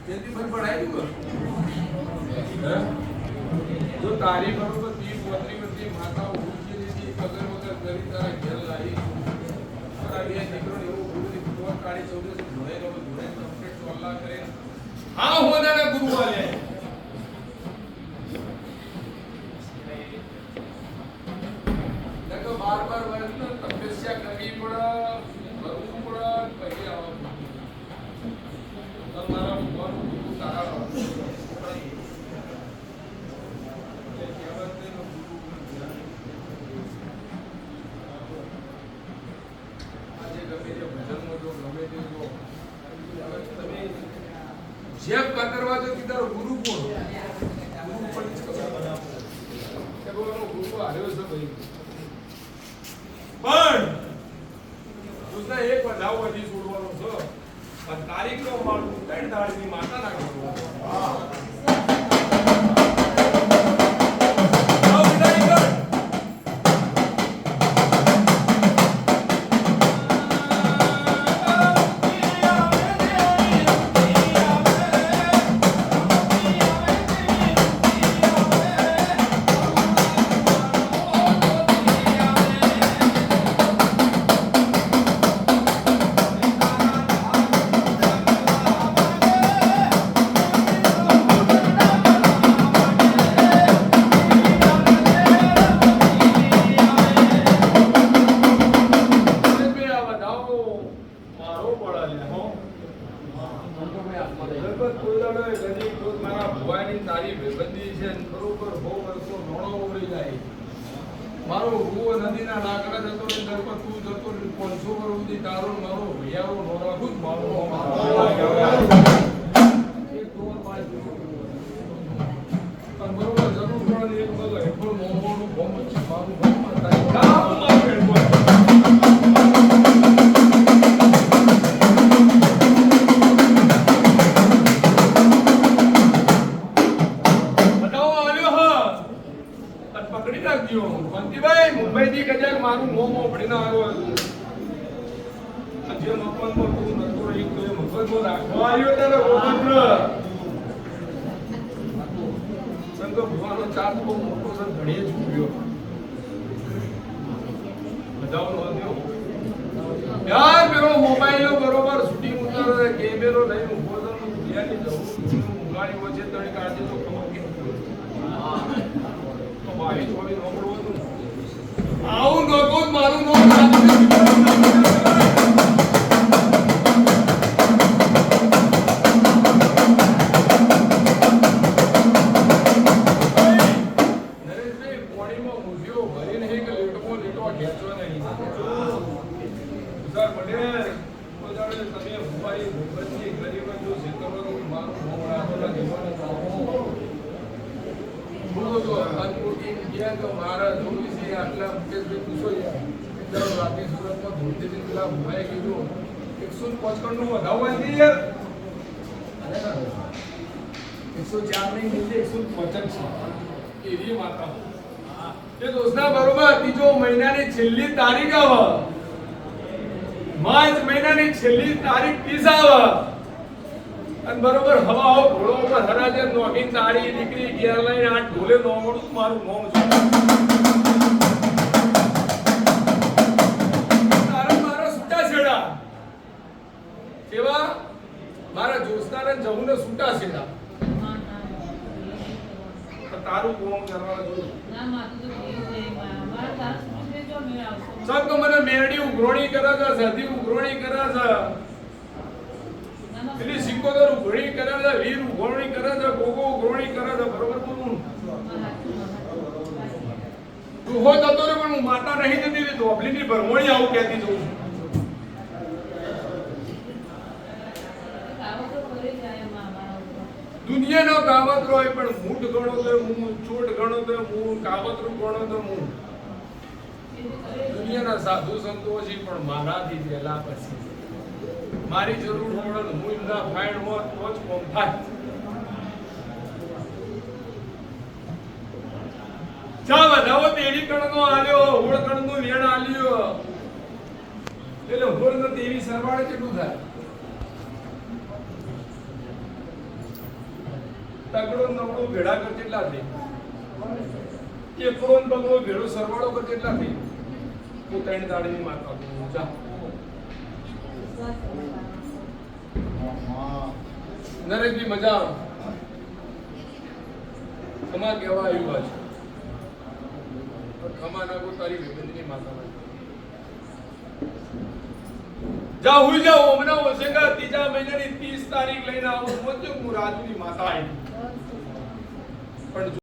તેથી પણ પડાય જો તારી બરોબર 30 35 માતા ઉઠી દીધી કદર વગર કરી તારા ઘેર લાવી તારા બે દીકરો એવું ગુરુ તો કાળી 14 જોડે કમ્પ્લીટ સોલ્લા કરે હા હોદાના ગુરુ વાલે देखो बार-बार वर्ष तपस्या करनी पड़ा करવું पड़ा પછી આવવાનું તમારા ભગવાન ગુરુ તારા જેબ કરવા તો તારો ગુરુ કોણ ગુરુ પણ કે બોલો ગુરુ આવ્યો છે ભાઈ પણ તુસના એક વધાવ વધી છોડવાનો છે પણ તારીખ નો મારું 3 દાડની માતા ના કરવાનો મારો રૂવો નદીના લાકડા જતો ને દરપર તું જતો ને 500 વર્ષ સુધી તારો મારો ભૈયારો નોરા ખુદ મારો એક દોર પાંચ પણ બરોબર જરૂર પડે એક મગર એટલો મોમોનું બોમ છે મારું બોમ થાય કામ માં બેઠો મુંબઈ થી કદાચ મારું મોમો પડીને આવ્યો હતો જે મફતમાં તું નતો રહી તો મફતમાં રાખવા આવ્યો ત્યારે રોમંત્ર સંતો ભગવાનનો ચાર્જ બહુ મોટો છે ઘડીએ છૂટ્યો બધાનો હતો યાર મેરો મોબાઈલ બરોબર શૂટિંગ ઉતારે કેમેરો લઈને ઉભો તો ધ્યાનની જવું ઉગાડી વચ્ચે તણી કાઢી તો ખબર કે તો ભાઈ છોડી નોકડો હતું આવું લોકો મારું નો નરેશભાઈ પોણીમાં મૂલ્યો ભરી નહીં કે લેટો ખેંચો નહીં સર પટેલ પોતાને તમે ભૂપાઈ ભૂપતજી ગરીબ જો ક્ષેત્રમાં મારું મોમડા આપેલા દેવાના તો અનપૂર્તિ ગયા તો મારા જોઈ છે આટલા મુકેશભાઈ પૂછો યાર રાતે સુરતમાં ધૂળતી પેલા ભૂભાઈ કીધું 155 નું વધાવવા નથી યાર 104 નહીં નીચે 155 એવી માતા એ દોસ્તા બરોબર ત્રીજો મહિનાની છેલ્લી તારીખ આવે માર્ચ મહિનાની છેલ્લી તારીખ 30 આવે અને બરોબર હવા ઘોડો ઉપર હરાજે નોગીન તાળી દીકરી ઘેર લઈને આ ઢોલે નોમડું મારું નોમ છે તારા મારા છૂટા છેડા કેવા મારા જોસ્તાને જવું ને છૂટા છેડા તારું કોમ કરવા જો ના માતું તો મારા તારા સુને જો મે આવતો સબ તો મને મેરડી ઉઘરોણી કરે છે સધી ઉઘરોણી કરે છે પેલી સિક્કોદર ઉઘોણી કરે છે વીર ઉઘોણી કરે છે ગોગો ઉઘોણી કરે છે બરોબર બોલું તું હો જતો રે પણ હું માતા નહીં જતી તો અબલીની ભરમોણી આવું કહેતી જોઉં દુનિયાનો કાવતરો હોય પણ મૂઠ ગણો તો હું ચોટ ગણો તો હું કાવતરું ગણો તો હું દુનિયાના સાધુ સંતોષી પણ મારાથી પહેલા પછી મારી જરૂર પડે હું એમના ફાઈડ હોત તો જ કોમ થાય ચા વધાવો તેડી કણનો આલ્યો હોળ કણનો વેણ આલ્યો એટલે હોળ ન તેવી સરવાળે કેટલું થાય તગડો નવડો ભેળા કર કેટલા થઈ એકડો ને બગડો ભેળો સરવાળો કર કેટલા થઈ તું 3 દાડીની માતા જા નરેશભાઈ મજા ખમા કેવા આવ્યું છે ખમા નાગો તારી વિભિન્નની માતા જા હુઈ જાઓ હમણાં હોશેગા 3 મહિનાની 30 તારીખ લઈને આવો મોજો હું રાજુની માતા આવી પણ